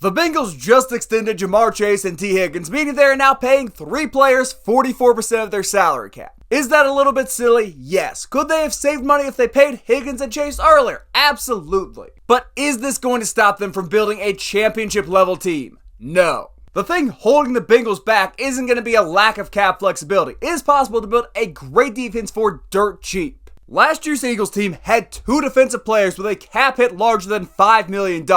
The Bengals just extended Jamar Chase and T. Higgins, meaning they are now paying 3 players 44% of their salary cap. Is that a little bit silly? Yes. Could they have saved money if they paid Higgins and Chase earlier? Absolutely. But is this going to stop them from building a championship level team? No. The thing holding the Bengals back isn't going to be a lack of cap flexibility. It is possible to build a great defense for dirt cheap. Last year's Eagles team had 2 defensive players with a cap hit larger than $5 million,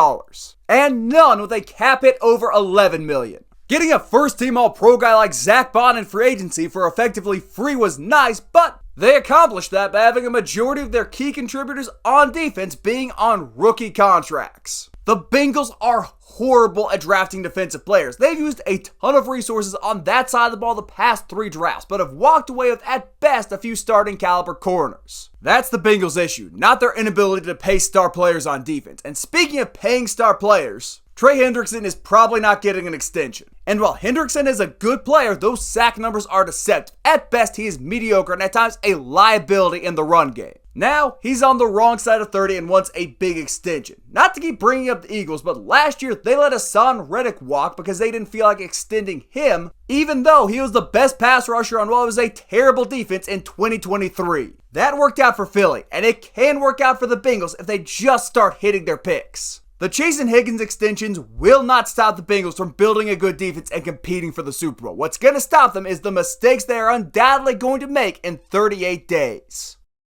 and none with a cap hit over $11 million. Getting a first-team All-Pro guy like Zach Bond in free agency for effectively free was nice, but they accomplished that by having a majority of their key contributors on defense being on rookie contracts. The Bengals are horrible at drafting defensive players. They've used a ton of resources on that side of the ball the past 3 drafts, but have walked away with at best a few starting caliber corners. That's the Bengals' issue, not their inability to pay star players on defense. And speaking of paying star players, Trey Hendrickson is probably not getting an extension. And while Hendrickson is a good player, those sack numbers are deceptive. At best, he is mediocre and at times a liability in the run game. Now, he's on the wrong side of 30 and wants a big extension. Not to keep bringing up the Eagles, but last year they let Hassan Reddick walk because they didn't feel like extending him, even though he was the best pass rusher on what was a terrible defense in 2023. That worked out for Philly, and it can work out for the Bengals if they just start hitting their picks. The Chase and Higgins extensions will not stop the Bengals from building a good defense and competing for the Super Bowl. What's going to stop them is the mistakes they are undoubtedly going to make in 38 days.